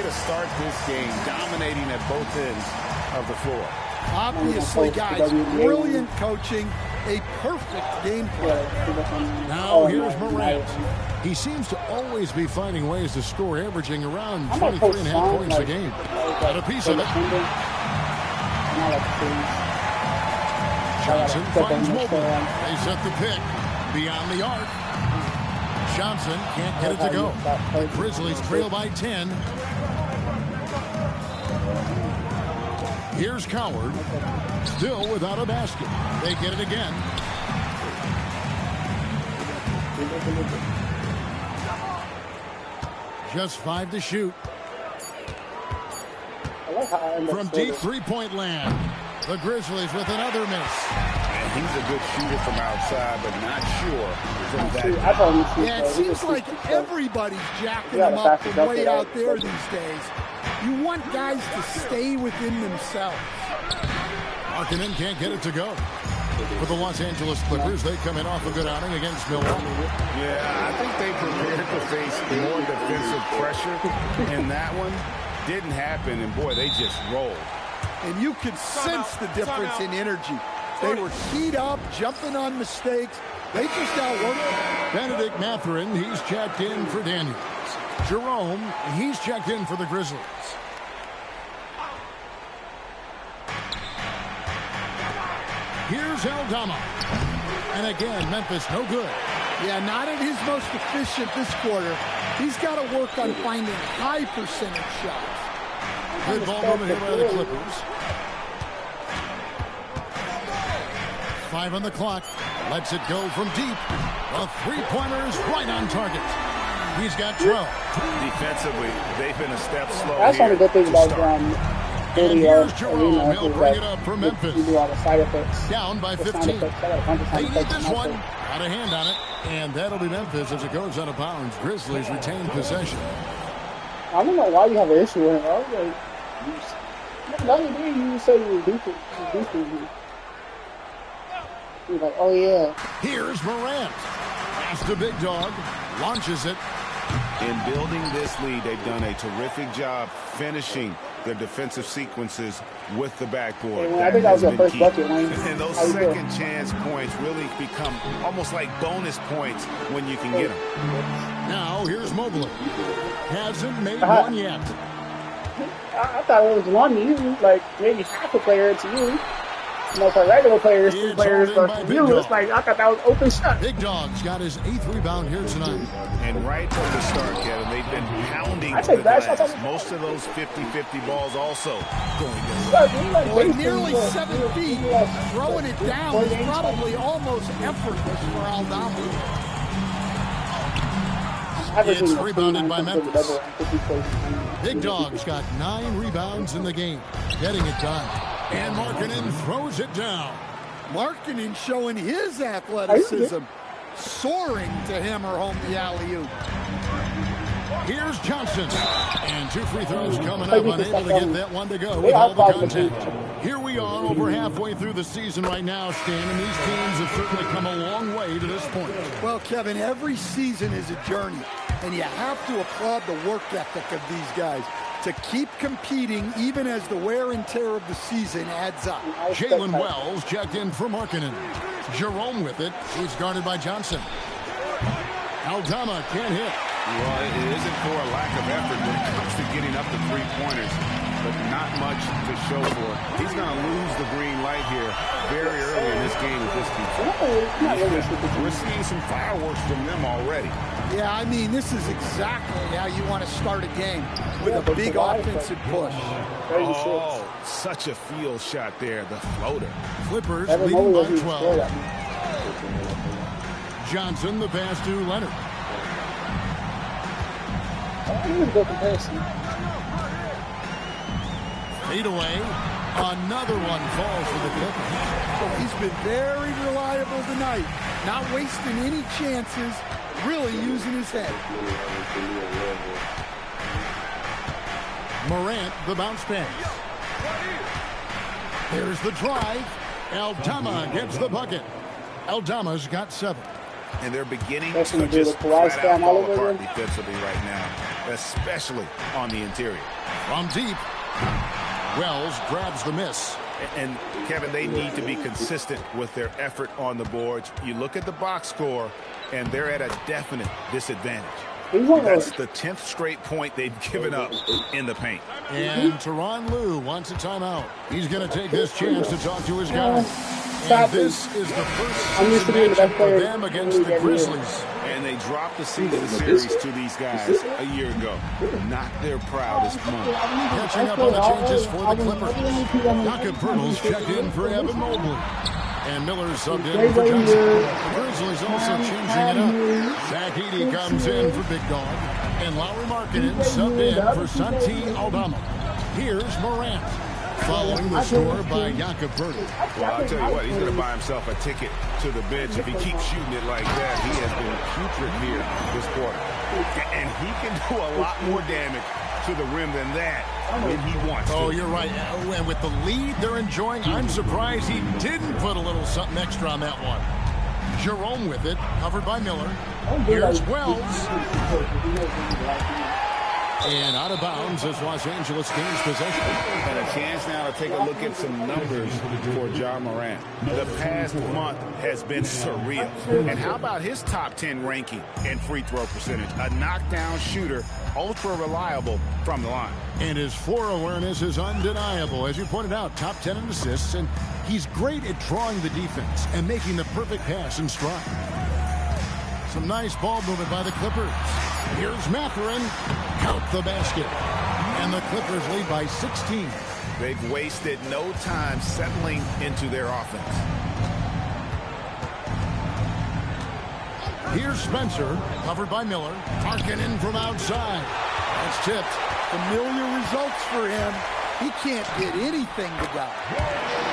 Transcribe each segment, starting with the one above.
to start this game, dominating at both ends of the floor. Obviously, guys, brilliant coaching, a perfect game plan. Now here's Morant. He seems to always be finding ways to score, averaging around 23.5 points a game. Got a piece of it. Johnson finds Mobley. They set the pick beyond the arc. Johnson can't get it to go. The Grizzlies trail by 10. Here's Coward, still without a basket. They get it again. Just 5 to shoot. From deep three-point land, the Grizzlies with another miss. And he's a good shooter from outside, but not sure from that. Yeah, it seems like everybody's jacking them up from way out there these days. You want guys to stay within themselves. Markkanen can't get it to go. For the Los Angeles Clippers, they come in off a good outing against Milwaukee. Yeah, I think they prepared to face more defensive pressure, and that one didn't happen, and boy, they just rolled. And you could sense the difference in energy. They were keyed up, jumping on mistakes. They just outworked them. Benedict Mathurin, he's checked in for Daniels. Jerome, he's checked in for the Grizzlies. Here's Aldama. And again, Memphis no good. Yeah, not at his most efficient this quarter. He's got to work on finding high percentage shots. Good ball movement here by the Clippers. 5 on the clock. Lets it go from deep. The three-pointer's right on target. He's got 12. Defensively, they've been a step slow. That's one of the good things about and here's Jerome. He'll bring it up for Memphis. You do all the side effects. Down by 15. They need this one. Got a hand on it. And that'll be Memphis as it goes out of bounds. Grizzlies retain possession. I don't know why you have an issue with it. I was like, the other day you said you were defense. You're like, oh yeah. Here's Morant. Pass to Big Dog. Launches it. In building this lead, they've done a terrific job finishing their defensive sequences with the backboard. I think that was your first bucket, Wayne. And those second chance points really become almost like bonus points when you can get them. Now here's Mobley. Hasn't made one yet. I thought it was one to you, like maybe half a player to you. You know, for regular players, 2 players, but for you, it's like I thought that was open shot. Big Dog's got his 8th rebound here tonight. And right from the start, Kevin, they've been pounding to the glass. Most of those 50-50 balls also going down. Boy, nearly 7 feet, throwing it down is probably almost effortless for Aldama. It's rebounded by Memphis. Big Dog's got 9 rebounds in the game, getting it done. And Markkanen throws it down. Markkanen showing his athleticism, soaring to hammer home the alley-oop. Here's Johnson. And 2 free throws coming up, unable to get that one to go with all the contact. Here we are over halfway through the season right now, Stan, and these teams have certainly come a long way to this point. Well, Kevin, every season is a journey, and you have to applaud the work ethic of these guys to keep competing even as the wear and tear of the season adds up. Jalen Wells checked in for Markkanen. Jerome with it. He's guarded by Johnson. Aldama can't hit. Well, it isn't for a lack of effort when it comes to getting up to three-pointers, but not much to show for it. He's going to lose the green light here very early in this game with this team. We're seeing some fireworks from them already. Yeah, I mean, this is exactly how you want to start a game, with a big offensive push. Oh, such a field shot there, the floater. Clippers leading by 12. Johnson, the pass to Leonard. Fade away. Another one falls for the Clippers. He's been very reliable tonight, not wasting any chances, really using his head. Morant, the bounce pass. There's the drive. Aldama gets the bucket. Aldama's got 7. And they're beginning to just flat out fall apart defensively right now. especially on the interior. From deep, Wells grabs the miss. And, Kevin, they need to be consistent with their effort on the boards. You look at the box score, and they're at a definite disadvantage. That's the 10th straight point they've given up in the paint. And Tyronn Lue wants a timeout. He's going to take this chance to talk to his guys. And this is the first season matchup for them against the Grizzlies. And they dropped the season series to these guys a year ago. Not their proudest moment. Catching up on the changes for the Clippers. Jakob Poeltl's checked in for Evan Mobley. And Miller subbed in for Johnson. The Grizzlies also changing it up. Zach Edey comes in for Big Dog. And Lauri Markkanen subbed in for Santi Aldama. Here's Morant. Following the score by Jakob Poeltl. Well, I'll tell you what, he's going to buy himself a ticket to the bench. If he keeps shooting it like that, he has been putrid here this quarter. And he can do a lot more damage to the rim than that when he wants to. Oh, you're right. And with the lead they're enjoying, I'm surprised he didn't put a little something extra on that one. Jerome with it, covered by Miller. Here's Wells. And out of bounds as Los Angeles gains possession. And a chance now to take a look at some numbers for Ja Morant. The past month has been surreal. And how about his top 10 ranking in free throw percentage? A knockdown shooter, ultra reliable from the line. And his floor awareness is undeniable. As you pointed out, top 10 in assists. And he's great at drawing the defense and making the perfect pass and strike. Some nice ball movement by the Clippers. Here's Mathurin. Count the basket. And the Clippers lead by 16. They've wasted no time settling into their offense. Here's Spencer, covered by Miller. Markkanen from outside. That's tipped. Familiar results for him. He can't get anything to go.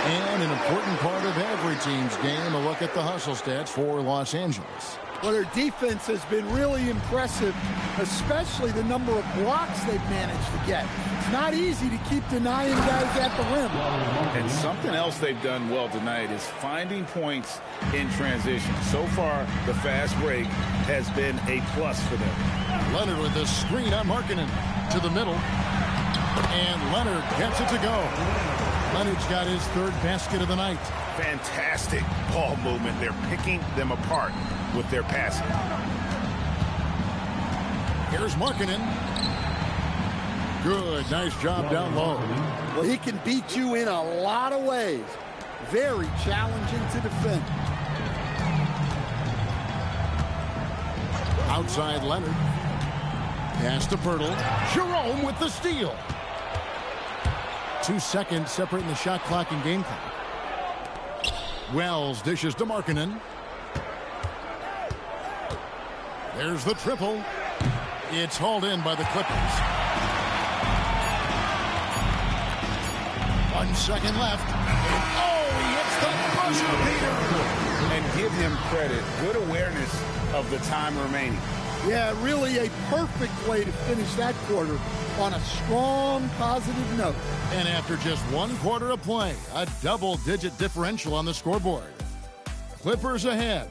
And an important part of every team's game, a look at the hustle stats for Los Angeles. Well, their defense has been really impressive, especially the number of blocks they've managed to get. It's not easy to keep denying guys at the rim. And something else they've done well tonight is finding points in transition. So far, the fast break has been a plus for them. Leonard with the screen on Markkanen to the middle. And Leonard gets it to go. Leonard's got his third basket of the night. Fantastic ball movement. They're picking them apart with their passing. Here's Markkanen. Good, nice job down low. Well, he can beat you in a lot of ways. Very challenging to defend. Outside Leonard. Pass to Poeltl. Jerome with the steal. 2 seconds separating the shot clock and game clock. Wells dishes to Markkanen. There's the triple. It's hauled in by the Clippers. 1 second left. Oh, he hits the buzzer beater. And give him credit. Good awareness of the time remaining. Yeah, really a perfect way to finish that quarter on a strong, positive note. And after just 1 quarter of play, a double-digit differential on the scoreboard. Clippers ahead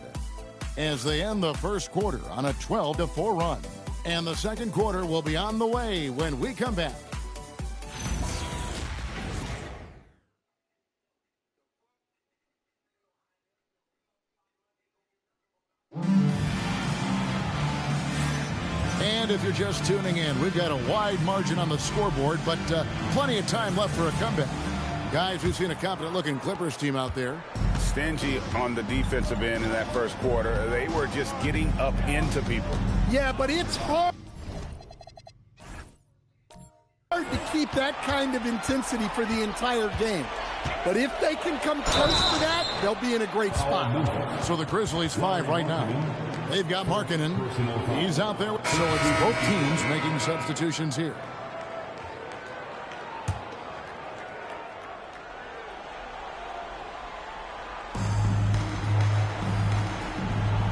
as they end the first quarter on a 12-4 run. And the second quarter will be on the way when we come back. And if you're just tuning in, we've got a wide margin on the scoreboard, but plenty of time left for a comeback. Guys, we've seen a confident-looking Clippers team out there. Stingy on the defensive end in that first quarter. They were just getting up into people. Yeah, but it's hard to keep that kind of intensity for the entire game. But if they can come close to that, they'll be in a great spot. So the Grizzlies 5 right now. They've got Markkanen. He's out there. So it's both teams making substitutions here.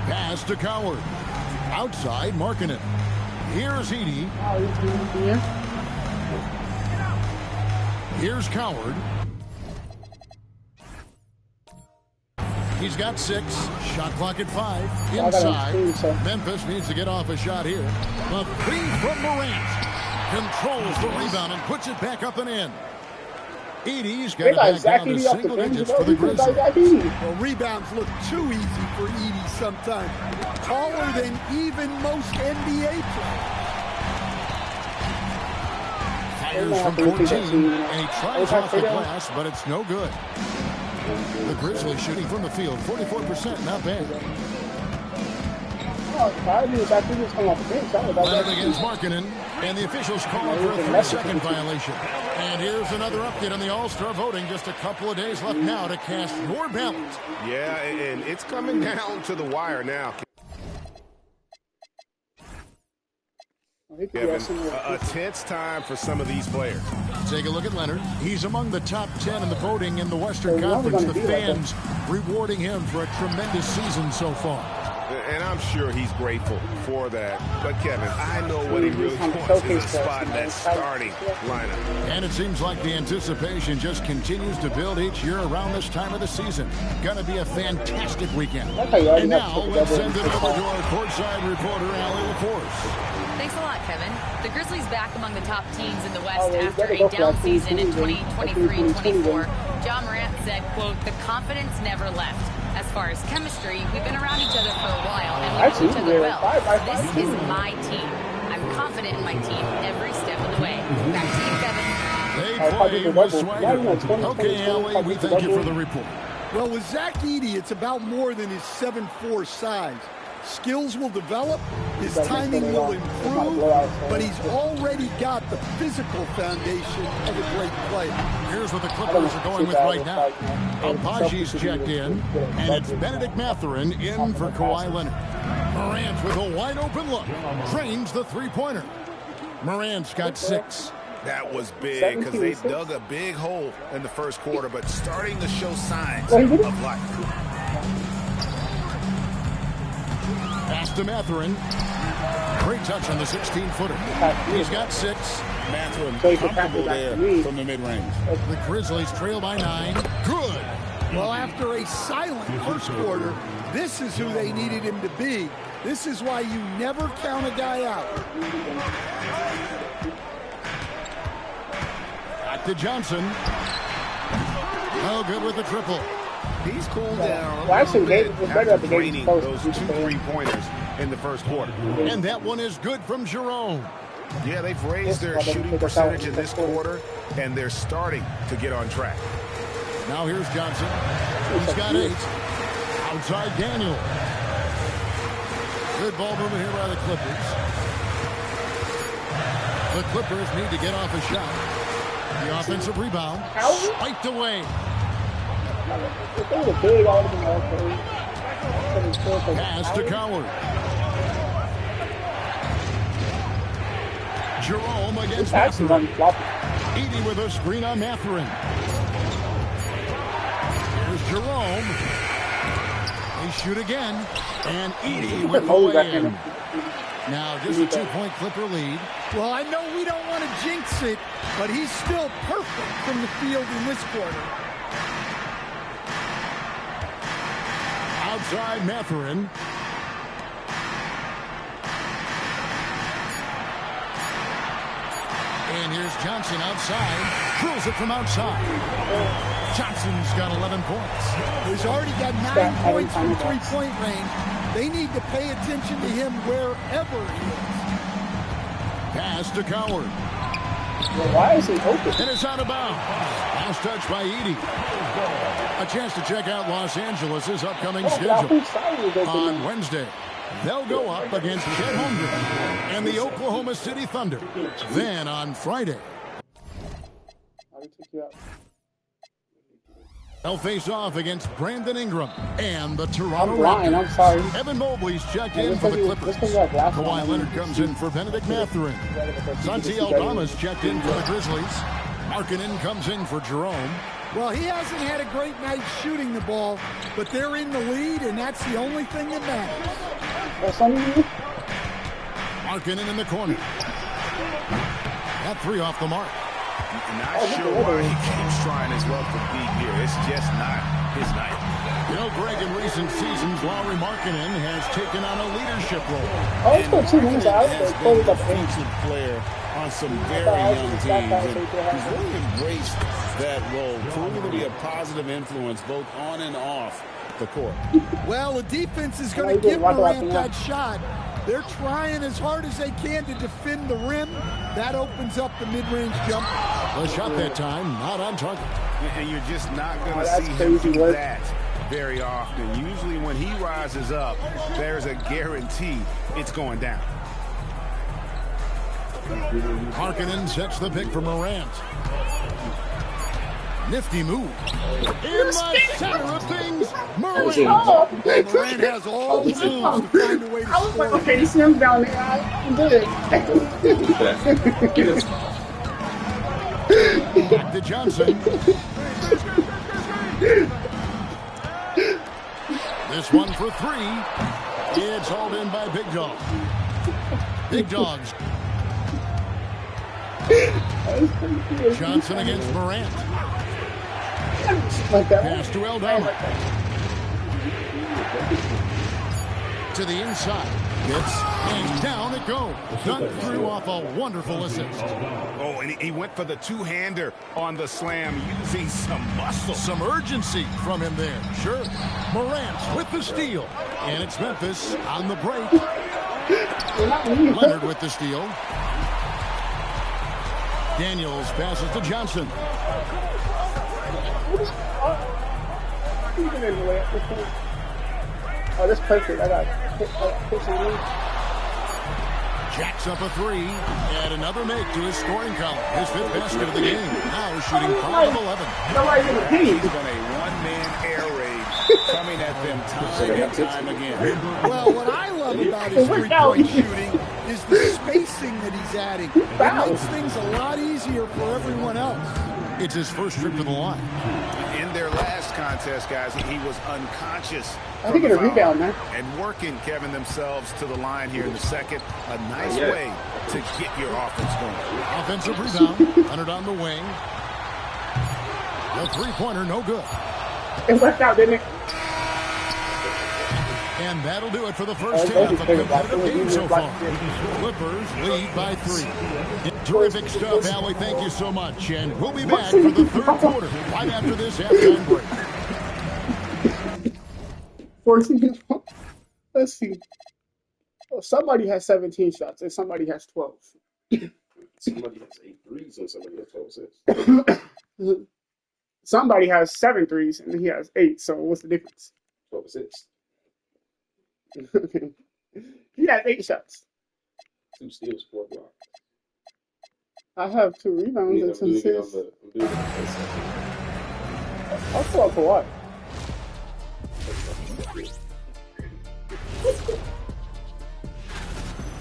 Pass to Coward. Outside, Markkanen. Here's Edey. Here's Coward. He's got 6. Shot clock at 5. Inside. Memphis needs to get off a shot here. The 3 from Morant. Controls the rebound and puts it back up and in. Edey's got it back down to single digits for the Grizzlies. Well, rebounds look too easy for Edey sometimes. Taller than even most NBA players. Fires from 14, and he tries off the glass, but it's no good. The Grizzlies shooting from the field, 44%, not bad. Leonard against Markkanen, and the officials call for a 3-second violation. And here's another update on the All-Star voting. Just a couple of days left now to cast your ballot. Yeah, and it's coming down to the wire now. Kevin, a tense time for some of these players. Take a look at Leonard. He's among the top 10 in the voting in the Western Conference. The fans rewarding him for a tremendous season so far. And I'm sure he's grateful for that. But, Kevin, I know what he really wants is a spot in that starting lineup. And it seems like the anticipation just continues to build each year around this time of the season. Gonna be a fantastic weekend. And now, let's send it over to our courtside reporter, Allie LaForce. Thanks a lot, Kevin. The Grizzlies back among the top teams in the West after a down season in 2023-24. Ja Morant said, quote, "The confidence never left. As far as chemistry, we've been around each other for a while, and we know each other well. This is my team. I'm confident in my team every step of the way." Back to you, Kevin. They play with swagger. Okay, Allie, we thank you for the report. Well, with Zach Edey, it's about more than his 7'4" size. Skills will develop, his timing will improve, but he's already got the physical foundation of a great player. Here's what the Clippers are going with right now. Abaji's checked in, and it's Benedict Mathurin in for Kawhi Leonard. Morant with a wide-open look, drains the three-pointer. Morant's got 6. That was big because they dug a big hole in the first quarter, but starting to show signs of life. Pass to Mathurin. Great touch on the 16-footer. He's got 6. Mathurin comfortable there from the mid-range. The Grizzlies trail by 9. Good. Well, after a silent first quarter, this is who they needed him to be. This is why you never count a guy out. Back to Johnson. Oh, good with the triple. He's cooled down Well, actually, bit David was better at the after game. draining those 2 3-pointers in the first quarter. And that one is good from Jerome. Yeah, they've raised their shooting percentage in this quarter, and they're starting to get on track. Now here's Johnson. He's got 8. Outside Daniel. Good ball movement here by the Clippers. The Clippers need to get off a shot. The offensive rebound. Spiked away. Pass to Coward. Jerome against Mathurin. Edey with a screen on Mathurin. Here's Jerome. They shoot again. And Edey with the lay-in. Now just a 2-point Clipper lead. Well, I know we don't want to jinx it, but he's still perfect from the field in this quarter. Outside Mathurin. And here's Johnson outside. Drills it from outside. Johnson's got 11 points. He's already got 9 points from three-point range. They need to pay attention to him wherever he is. Pass to Coward. Why is he open? And it's out of bounds. Last touch by Edey. A chance to check out Los Angeles' upcoming schedule. On Wednesday, they'll go up against Chet Holmgren and the Oklahoma City Thunder. Then on Friday, they'll face off against Brandon Ingram and the Toronto Raptors. I'm sorry. Evan Mobley's checked in for the Clippers. Kawhi Leonard comes in for Benedict Mathurin. Santi Aldama's checked in for the Grizzlies. Markkanen comes in for Jerome. Well, he hasn't had a great night shooting the ball, but they're in the lead, and that's the only thing that matters. Markkanen in the corner. That 3 off the mark. Not sure why he keeps trying his luck with deep here. It's just not his night. You know, Greg, in recent seasons, Lauri Markkanen has taken on a leadership role. Oh, it's been 2 minutes out. Has been a defensive player on some very young teams. And he's really embraced that role, proving to be a positive influence both on and off the court. Well, the defense is going to give Morant that shot. They're trying as hard as they can to defend the rim. That opens up the mid-range jump. The shot that time, not on target. And you're just not going to see him do that very often. Usually when he rises up, there's a guarantee it's going down. Markkanen sets the pick for Morant. Nifty move. In the center of things, Morant. Morant has all the tools to find a way to I was like, score. okay, he swims down there. I'm good. Back to Johnson. This one for 3. It's hauled in by Big Dog. Big Dogs. Johnson against Morant. Pass to Aldama. To the inside. And down it goes. Dunked through off a wonderful assist. Oh, and he went for the two-hander on the slam using some muscle. Some urgency from him there. Sure. Morant with the steal. And it's Memphis on the break. Leonard with the steal. Daniels passes to Johnson. Oh, that's perfect. I got pitch on me. Jacks up a 3. And another make to his scoring column. His 5th basket of the game. Now shooting 5 of 11. Nobody's in the paint. He's on a one-man air raid coming at them time and time again. Well, what I love about his three-point shooting is the spacing that he's adding. It makes things a lot easier for everyone else. It's his first trip to the line. In their last contest, guys, he was unconscious. I think it's a rebound, man. And working, Kevin, themselves to the line here in the second. A nice way to get your offense going. Offensive rebound. Leonard on the wing. The three-pointer, no good. It worked out, didn't it? And that'll do it for the first half of the competitive game so far. Clippers lead by 3. Terrific stuff, Allie. Thank you so much. And we'll be back for the third quarter right after this halftime break. 14. Let's see. Well, somebody has 17 shots and somebody has 12. Somebody has 8 threes and somebody has 12 assists. Somebody has 7 threes and he has 8. So what's the difference? 12 assists. He has 8 shots. 2 steals, 4 blocks. I have 2 rebounds and 2 assists. I'll throw up for what?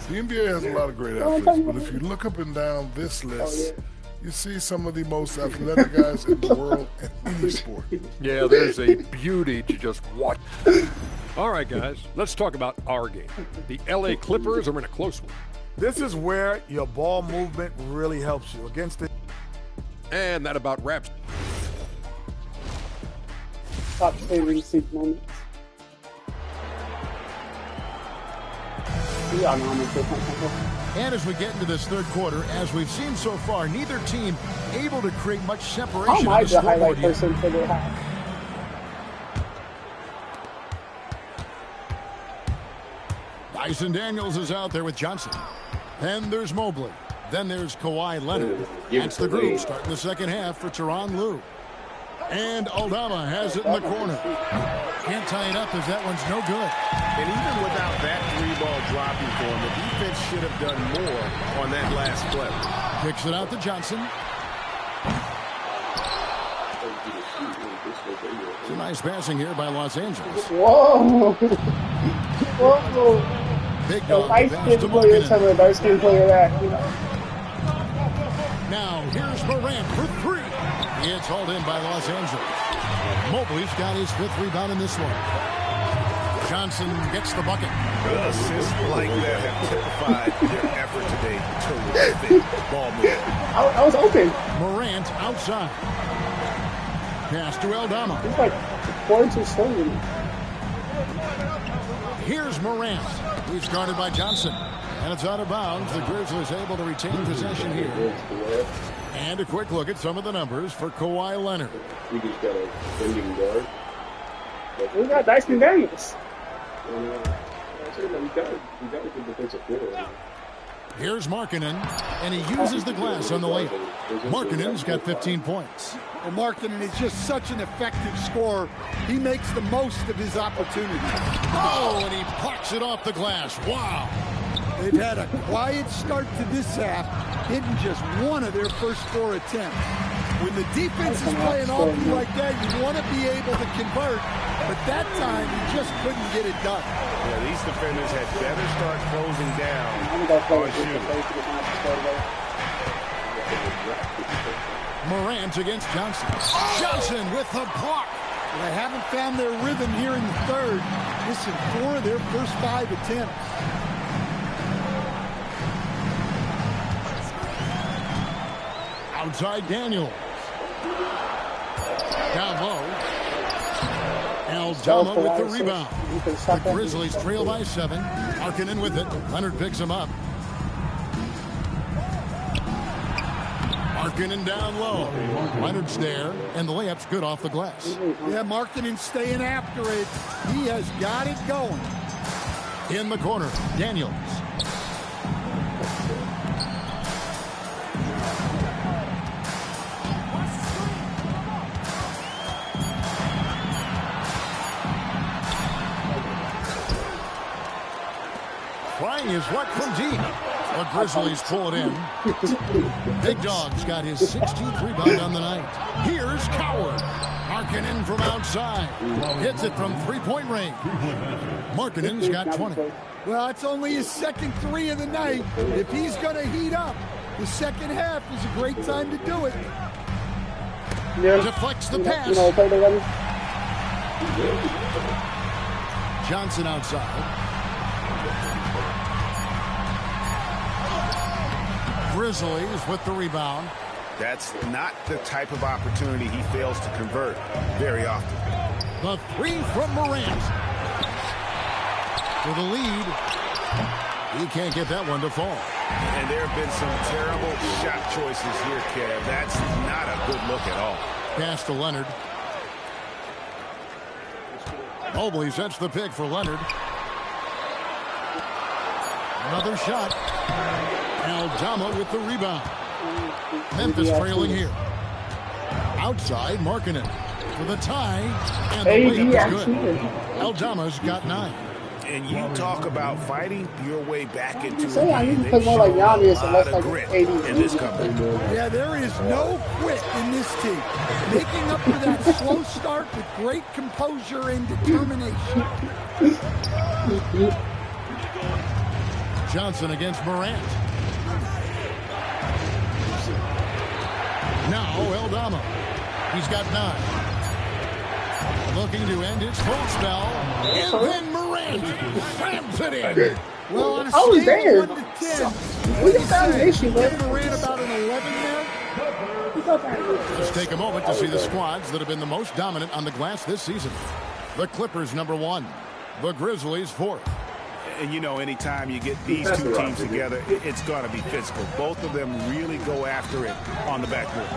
The NBA has a lot of great athletes, but if you look up and down this list, you see some of the most athletic guys in the world in any sport. Yeah, there's a beauty to just watch. All right, guys, let's talk about our game. The LA Clippers are in a close one. This is where your ball movement really helps you against the. And that about wraps. Top favorite seat moments. And as we get into this third quarter, as we've seen so far, neither team able to create much separation on the scoreboard yet. For the half. Dyson Daniels is out there with Johnson. Then there's Mobley. Then there's Kawhi Leonard. That's the group starting the second half for Tyronn Lue. And Aldama has it in the corner. Can't tie it up as that one's no good. And even without that 3-ball dropping for him, the defense should have done more on that last play. Kicks it out to Johnson. Some nice passing here by Los Angeles. Whoa! Whoa! Big dog. Light-skinned player, some of the dark-skinned player that, you know. Now, here's Morant for 3. It's hauled in by Los Angeles. Mobley's got his 5th rebound in this one. Johnson gets the bucket. Assists like that have typified their effort today. Terrific ball movement. I was open. Morant outside. Pass to Aldama. He's like 4 inches slowly. Here's Morant. He's guarded by Johnson. And it's out of bounds. The Grizzlies able to retain possession here. And a quick look at some of the numbers for Kawhi Leonard. We just got a bending guard. We got Dyson Daniels. We got a good defensive player. Here's Markkanen, and he uses the glass on the layup. Markkanen's got 15 points. Well, Markkanen is just such an effective scorer. He makes the most of his opportunities. Oh, and he pucks it off the glass. Wow. They've had a quiet start to this half, hitting just one of their first 4 attempts. When the defense is playing off you like that, you want to be able to convert, but that time he just couldn't get it done. Yeah, these defenders had better start closing down on shooting. Morant against Johnson. Johnson with the block. They haven't found their rhythm here in the third. Missing 4 of their first 5 attempts. Outside Daniels. Down low. Aldama with the rebound. The Grizzlies trail by 7. Markkanen with it. Leonard picks him up. Markkanen down low. Leonard's there, and the layup's good off the glass. Yeah, Markkanen staying after it. He has got it going. In the corner, Daniels. Trying his luck from deep. The Grizzlies pull it in. Big Dog's got his 16th rebound on the night. Here's Coward. Markkanen from outside. Hits it from three-point range. Markkanen's got 20. Well, it's only his second 3 of the night. If he's going to heat up, the second half is a great time to do it. Deflects the pass. Johnson outside. Grizzlies with the rebound. That's not the type of opportunity he fails to convert very often. The 3 from Morant. For the lead. He can't get that one to fall. And there have been some terrible shot choices here, Kev. That's not a good look at all. Pass to Leonard. Mobley sets the pick for Leonard. Another shot. Aldama with the rebound. Memphis trailing here. Outside, Markkanen for the tie. And the layup is good. Aldama's got 9. And you talk about fighting your way back into a game. They show a lot of grit in this company. Yeah, there is no quit in this team. Making up for that slow start with great composure and determination. Johnson against Morant. Now Aldama. He's got 9. Looking to end his full spell. And then Morant slams it in. Well, on a scale of 1 to 10, what is foundation, give Morant about an 11 there? Let's take a moment to see the squads that have been the most dominant on the glass this season. The Clippers, number 1. The Grizzlies, 4th. And, you know, anytime you get these 2 teams together, it's going to be physical. Both of them really go after it on the backboard.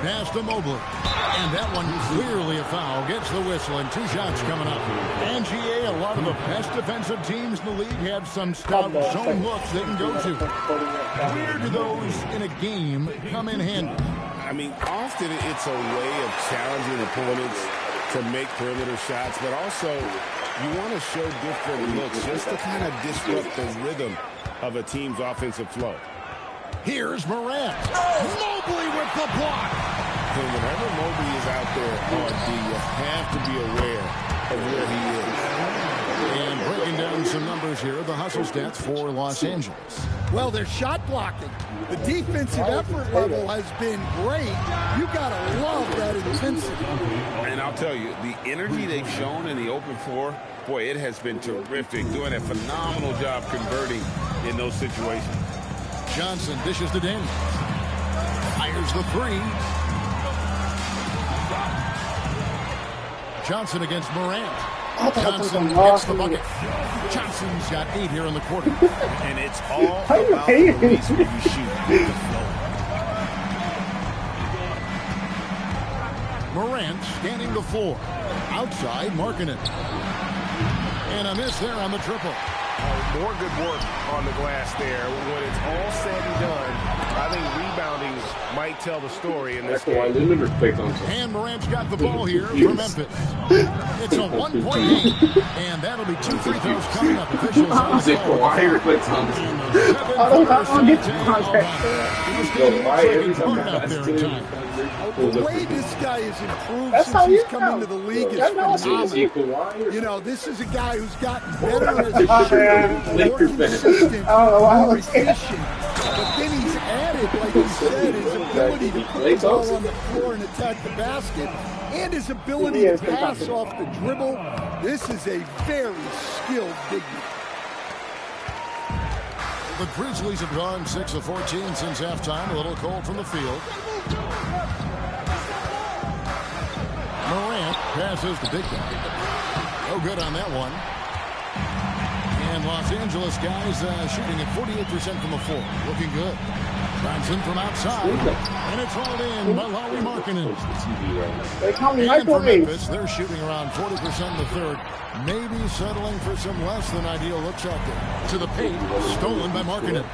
Pass to Mobley. And that one clearly a foul. Gets the whistle, and 2 shots coming up. And GA, a lot of the best defensive teams in the league have some stout zone looks they can go to. Where do those in a game come in handy? I mean, often it's a way of challenging opponents to make perimeter shots, but also you want to show different looks just to kind of disrupt the rhythm of a team's offensive flow. Here's Morant. Mobley with the block. And whenever Mobley is out there on D, you have to be aware of where he is. And breaking down some numbers here, the hustle stats for Los Angeles. Well, they're shot blocking. The defensive effort level has been great. You gotta love that intensity. And I'll tell you, the energy they've shown in the open floor, boy, it has been terrific. Doing a phenomenal job converting in those situations. Johnson dishes to Daniels. Fires the three. Johnson against Morant. Johnson gets the bucket. Johnson's got 8 here in the quarter. And it's all about the release when you shoot with the flow. Morant scanning the floor. Outside, Markkanen. And a miss there on the triple. More good work on the glass there. When it's all said and done, I think rebounding might tell the story in this game. And Morant's got the ball here for Memphis. It's a 1-point game, and that'll be 2 free throws coming up. Officials on the The way this guy has improved since he's come into the league is phenomenal. You know, this is a guy who's gotten better as a shooter, more consistent, more efficient. But then he's added, like you said, his ability to put the ball on the floor and attack the basket, and his ability to pass off the dribble. This is a very skilled big man. The Grizzlies have gone 6 of 14 since halftime. A little cold from the field. Morant passes the big guy. No good on that one. And Los Angeles guys shooting at 48% from the floor. Looking good. Johnson from outside. And it's hauled in by Lauri Markkanen. And for Memphis, they're shooting around 40% in the third. Maybe settling for some less than ideal looks out there. To the paint. Stolen by Markkanen.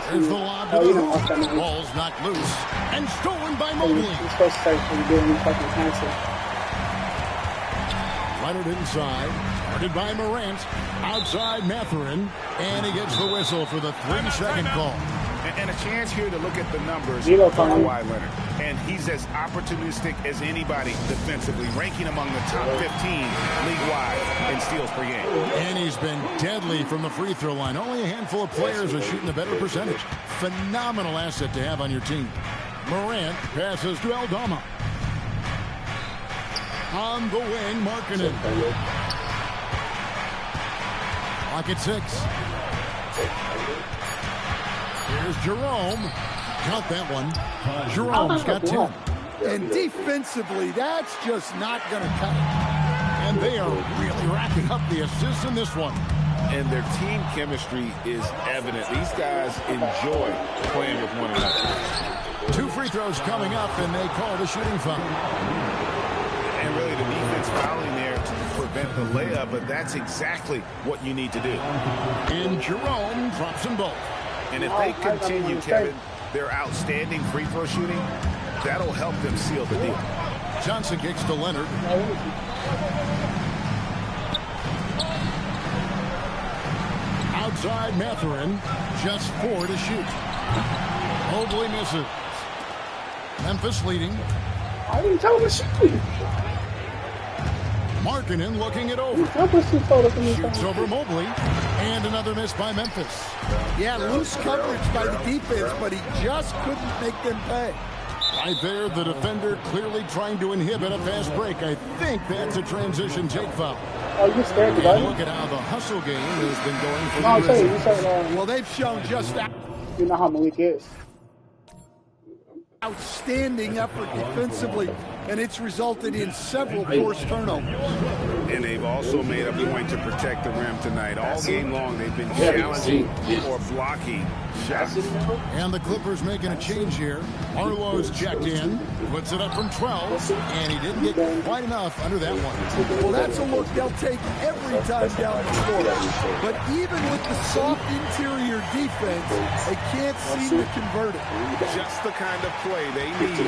There's the lob to the hoop. Ball's knocked loose. And stolen by Mobley. Leonard inside. Guarded by Morant. Outside Mathurin. And he gets the whistle for the 3-second call. And a chance here to look at the numbers for Kawhi Leonard. And he's as opportunistic as anybody defensively, ranking among the top 15 league-wide in steals per game. And he's been deadly from the free throw line. Only a handful of players are shooting a better percentage. Phenomenal asset to have on your team. Morant passes to Aldama. On the wing, Markkanen. Clock at 6. Here's Jerome. Count that one. Jerome's got 10. And defensively, that's just not going to cut it. And they are really racking up the assists in this one. And their team chemistry is evident. These guys enjoy playing with one another. 2 free throws coming up, and they call the shooting foul. And really the defense fouling there to prevent the layup, but that's exactly what you need to do. And Jerome drops them both. And if they continue, Kevin, their outstanding free throw shooting, that'll help them seal the deal. Johnson kicks to Leonard. Outside Mathurin, just 4 to shoot. Mobley misses. Memphis leading. I didn't tell him to shoot. Markkanen looking it over. Shoots over Mobley. And another miss by Memphis. Yeah, loose coverage by the defense, but he just couldn't make them pay. Right there, the defender clearly trying to inhibit a fast break. I think that's a transition take foul. Oh, you scared the Look at how the hustle game has been going for the Grizzlies. Well, they've shown just that. You know how Malik is. Outstanding effort defensively, and it's resulted in several forced turnovers. And they've also made a point to protect the rim tonight. All game long, they've been challenging or blocking shots. And the Clippers making a change here. Arlo's checked in, puts it up from 12, and he didn't get quite enough under that one. Well, that's a look they'll take every time down the floor. But even with the soft interior defense, they can't seem to convert it. Just the kind of play they need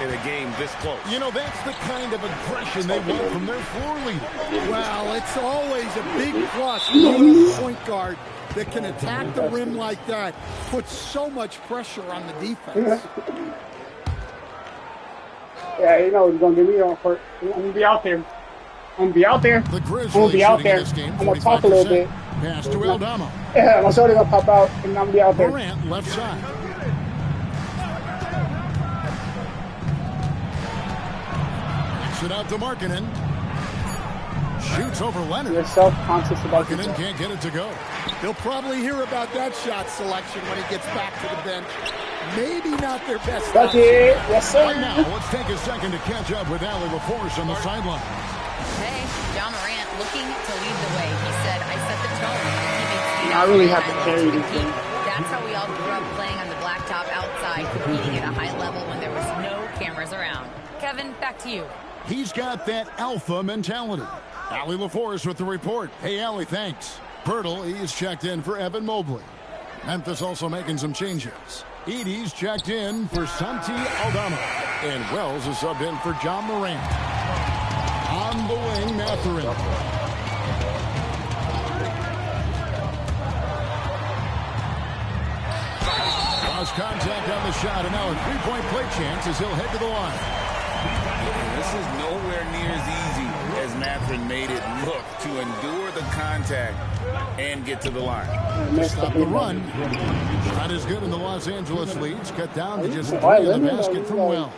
in a game this close. You know, that's the kind of aggression they want from their floor leader. Well, it's always a big plus being a point guard that can attack the rim like that, puts so much pressure on the defense. Yeah, you know he's going to get me on court. I'm going to be out there. I'm going to be out there. The Grizzlies I'm going to be out there. Game, I'm going to talk a little bit. Pass to Aldama. Yeah, my shoulder gonna pop out and I'm gonna be out there. Morant left side. Kicks it out to Markkanen. Shoots over Leonard. You're self-conscious about Markkanen can't get it to go. He'll probably hear about that shot selection when he gets back to the bench. Maybe not their best. That's it. Yes, sir. Right now, let's take a second to catch up with Allie LaForce on the sideline. Hey, John Morant looking to lead the way. He said, I set the tone. I really have to carry this thing. That's how we all grew up, playing on the blacktop outside, competing at a high level when there was no cameras around. Kevin, back to you. He's got that alpha mentality. Allie LaForce with the report. Hey, Allie, thanks. Pirtle, he's checked in for Evan Mobley. Memphis also making some changes. Edey's checked in for Santi Aldama. And Wells is subbed in for John Morant. On the wing, Mathurin. Lost contact on the shot, and now a three-point play chance as he'll head to the line. This is nowhere near as easy as Mathurin made it look to endure the contact and get to the line. Stop the run. Not as good in the Los Angeles leads. Cut down to just 3 in the basket from Wells.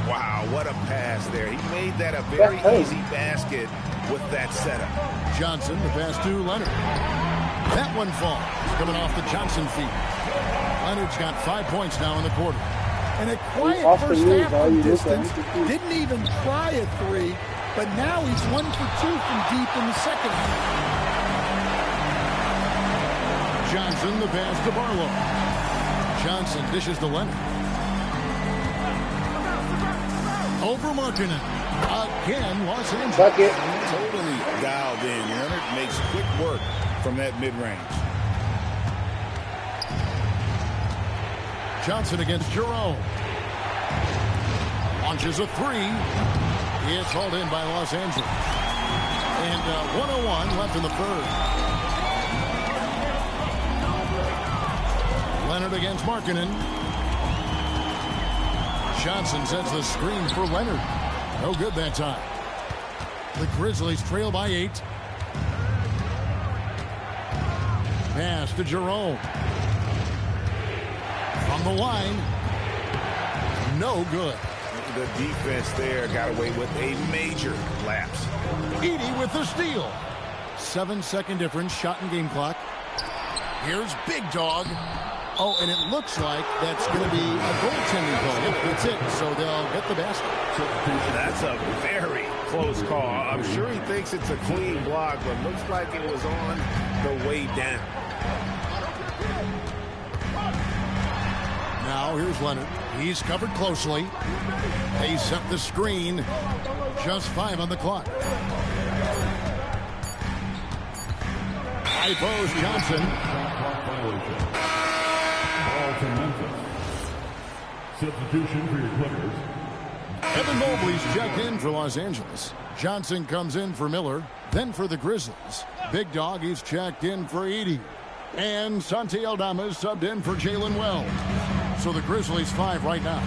Wow, what a pass there. He made that a very easy basket with that setup. Johnson, the pass to Leonard. That one falls. Coming off the Johnson feet. Leonard's got 5 points now in the quarter. And a quiet first half from distance. Didn't even try a three, but now he's 1 for 2 from deep in the second half. Johnson, the pass to Barlow. Johnson dishes to Leonard. Over Markkanen. Again, Los Angeles. Bucket. Totally dialed in. Leonard makes quick work from that mid-range. Johnson against Jerome. Launches a three. It's hauled in by Los Angeles. And 1:01 left in the third. Leonard against Markkanen. Johnson sets the screen for Leonard. No good that time. The Grizzlies trail by 8. Pass to Jerome. From the line. No good. The defense there got away with a major lapse. Edey with the steal. 7-second difference, shot and game clock. Here's Big Dog. Oh, and it looks like that's going to be a goaltending call. Yep, that's it. So they'll get the basket. That's a very close call. I'm sure he thinks it's a clean block, but looks like it was on the way down. Now here's Leonard. He's covered closely. They set the screen. Just 5 on the clock. High post Johnson. Substitution for your Clippers. Evan Mobley's checked in for Los Angeles. Johnson comes in for Miller, then for the Grizzlies. Big Dog, he's checked in for Edey. And Santi Aldama is subbed in for Jalen Wells. So the Grizzlies 5 right now.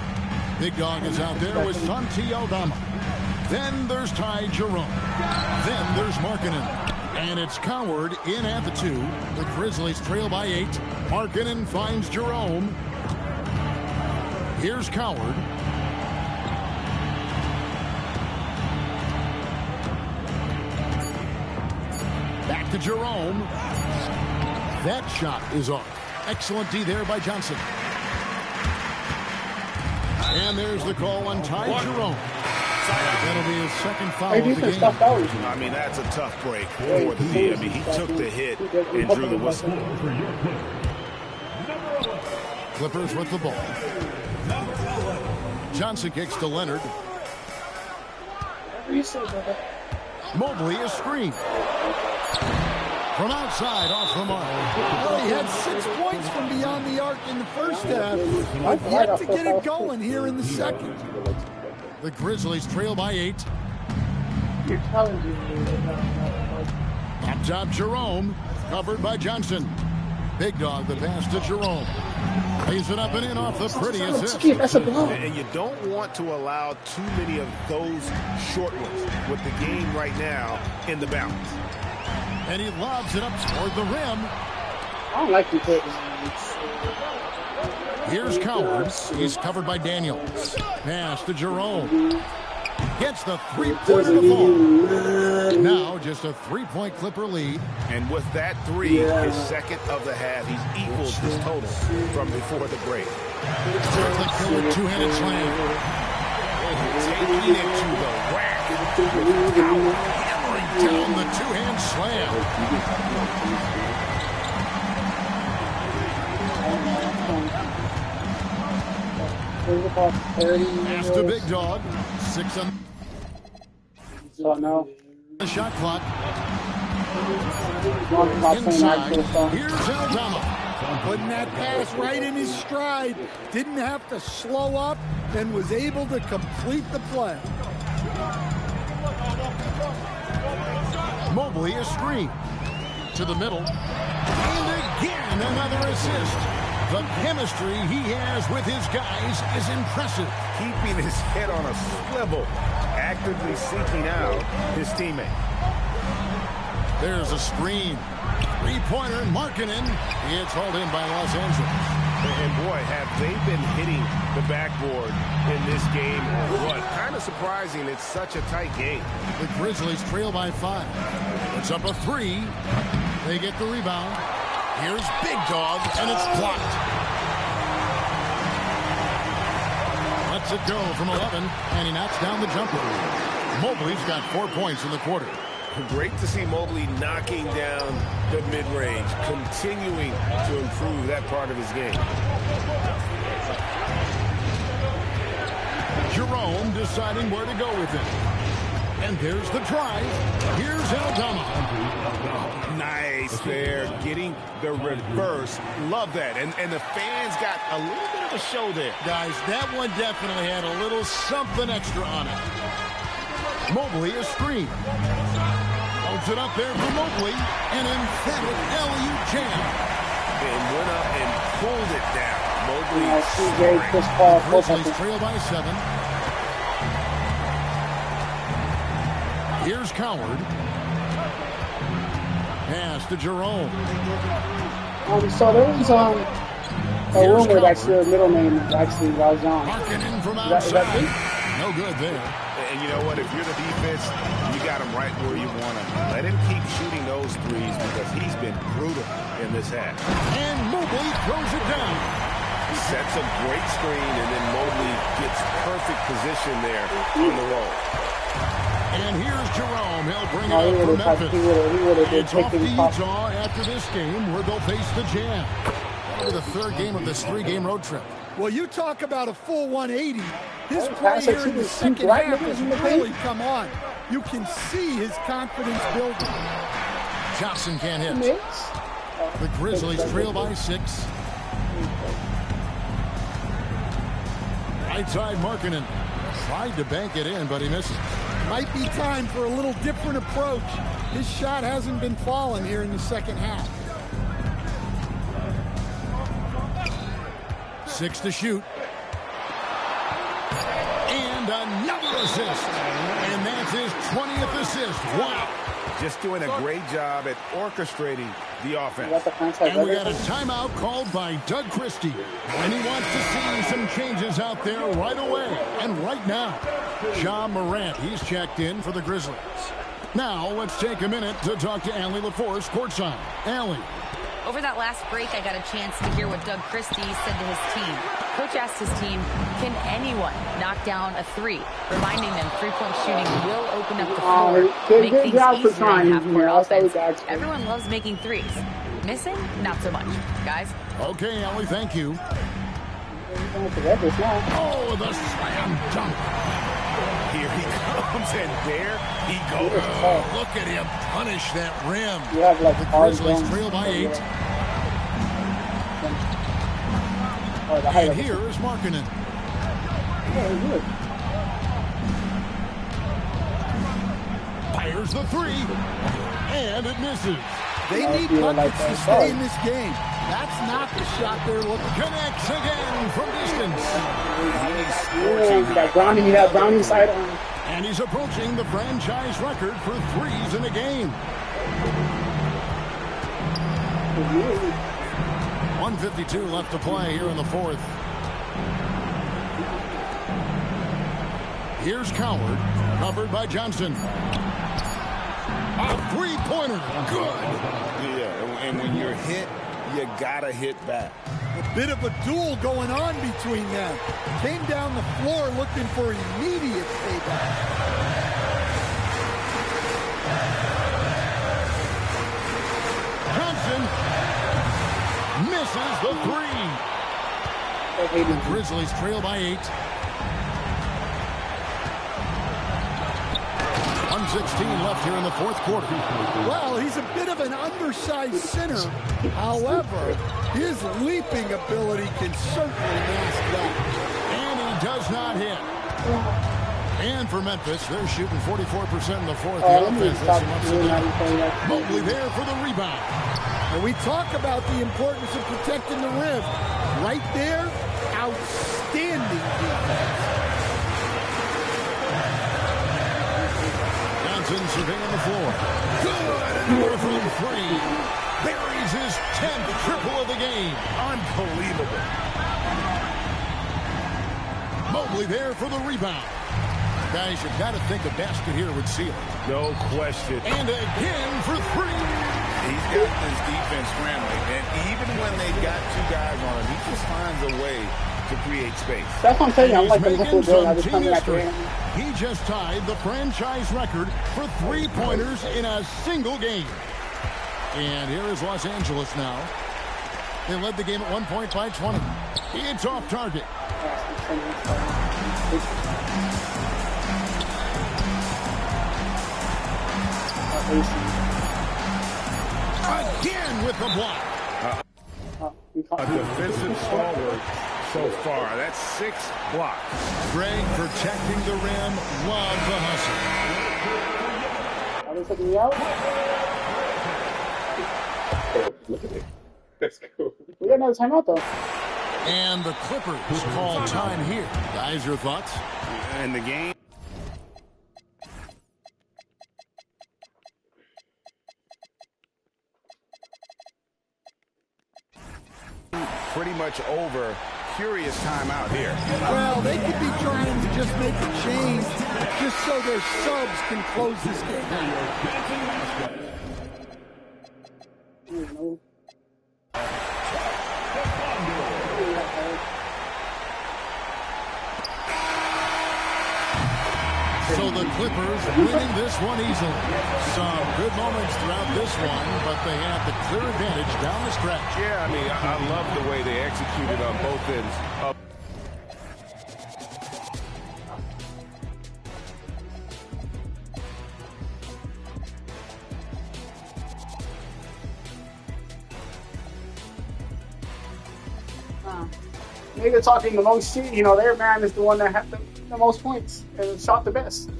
Big Dog is out there with Santi Aldama. Then there's Ty Jerome. Then there's Markkanen. And it's Coward in at the 2. The Grizzlies trail by 8. Markkanen finds Jerome. Here's Coward. Back to Jerome. That shot is off. Excellent D there by Johnson. And there's the call on Ty Jerome. That'll be his second foul of the game. I mean, that's a tough break for the D. I mean, he took the hit and drew the whistle. Clippers with the ball. Johnson kicks to Leonard. Mobley is screened. From outside, off the mark. Well, he had 6 points from beyond the arc in the first half. But yet to get it going here in the second. The Grizzlies trail by 8. You're challenging me. Up top, Jerome. Covered by Johnson. Big Dog, the pass to Jerome. Lays it up and in off the pretty assist. That's a blow. And you don't want to allow too many of those short ones with the game right now in the balance. And he lobs it up toward the rim. I don't like you putting. Here's Coward. He's covered by Daniels. Pass to Jerome. Gets the three-pointer to fall. Now just a three-point Clipper lead. And with that three, his second of the half, he's equals his total from before the break. Strickland kill with two-handed slam. Taking it to the rack. Hammering down the two-hand slam. Pass to Big Dog. 6 on the shot clock. Inside. Here's Aldama. Putting that pass right in his stride. Didn't have to slow up and was able to complete the play. Mobley a screen. To the middle. And again another assist. The chemistry he has with his guys is impressive. Keeping his head on a swivel, actively seeking out his teammate. There's a screen. Three-pointer, Markkanen. It's hauled in by Los Angeles. And boy, have they been hitting the backboard in this game. What? Kind of surprising. It's such a tight game. The Grizzlies trail by 5. It's up a 3. They get the rebound. Here's Big Dog, and it's blocked. Lets it go from 11, and he knocks down the jumper. Mobley's got 4 points in the quarter. Great to see Mobley knocking down the mid-range, continuing to improve that part of his game. Jerome deciding where to go with it. And there's the drive. Here's Aldama. Nice there, getting the reverse. Love that. And the fans got a little bit of a show there. Guys, that one definitely had a little something extra on it. Mobley a screen. Holds it up there for Mobley. An emphatic LU jam. And went up and pulled it down. Mobley. Grizzlies trail by 7. Here's Coward. Pass to Jerome. So there was a rumor that your middle name is actually Valjean. Markkanen from outside. No good there. And you know what? If you're the defense, you got him right where you want him. Let him keep shooting those threes because he's been brutal in this half. And Mobley throws it down. Sets a great screen, and then Mobley gets perfect position there on the roll. And here's Jerome. He'll bring it up for Memphis. It's off to Utah after this game where they'll face the Jam. That'll be the third game of this 3-game road trip. Well, you talk about a full 180. His play here in the second half has really come on. You can see his confidence building. Johnson can't hit. The Grizzlies trail by 6. Right side, Markkanen tried to bank it in, but he misses. Might be time for a little different approach. His shot hasn't been falling here in the second half. 6 to shoot. And another assist. And that's his 20th assist. Wow. Just doing a great job at orchestrating the offense. And we got a timeout called by Doug Christie. And he wants to see some changes out there right away and right now. Ja Morant, he's checked in for the Grizzlies. Now let's take a minute to talk to Allie LaForce courtside. Allie. Over that last break, I got a chance to hear what Doug Christie said to his team. Coach asked his team, can anyone knock down a 3? Reminding them three-point shooting will open up the floor, make things easier in half-court offense. Everyone loves making threes. Missing? Not so much. Guys? Okay, Allie, thank you. Oh, the slam dunk. Here he comes, and there he goes. Oh, look at him punish that rim. The Grizzlies trail by 8. And here is Markkanen. Fires the 3. And it misses. They need buckets to stay in this game. That's not the shot they're looking for. Connects again from distance. Brownie side on. And he's approaching the franchise record for threes in a game. 1:52 left to play here in the fourth. Here's Coward, covered by Johnson. A three-pointer, good. Yeah, and when you're hit, you gotta hit back. A bit of a duel going on between them. Came down the floor looking for immediate payback. Johnson misses the three. The Grizzlies trail by 8. 1:16 left here in the fourth quarter. Well, he's a bit of an undersized center. However, his leaping ability can certainly mask that. And he does not hit. And for Memphis, they're shooting 44% in the fourth. Mobley there for the rebound. And we talk about the importance of protecting the rim. Right there, outstanding defense. Johnson surveying the floor. Good. And from 3. Buries his 10th triple of the game. Unbelievable. Mobley there for the rebound. Guys, you've got to think a basket here would seal it. No question. And again for 3. He's got this defense scrambling, and even when they got 2 guys on him, he just finds a way to create space. That's what I'm saying. I'm like He just tied the franchise record for three-pointers in a single game. And here is Los Angeles now. They led the game at 1 point by 20. It's off target. Again with the block. A defensive stalwart so far. That's 6 blocks. Greg protecting the rim. Love the hustle. Are they taking me out? Look at it. That's cool. We got another timeout, though. And the Clippers call time here. Guys, your thoughts? In the game? Pretty much over. Curious timeout here. Well, they could be trying to just make a change just so their subs can close this game. So the Clippers winning this one easily. Some good moments throughout this one, but they had the clear advantage down the stretch. Yeah, I mean, I love the way they executed on both ends. Maybe they're talking the most, their man is the one that had the most points and shot the best.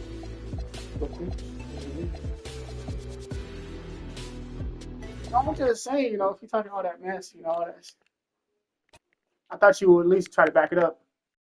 I'm just saying, if you're talking all that mess, I thought you would at least try to back it up.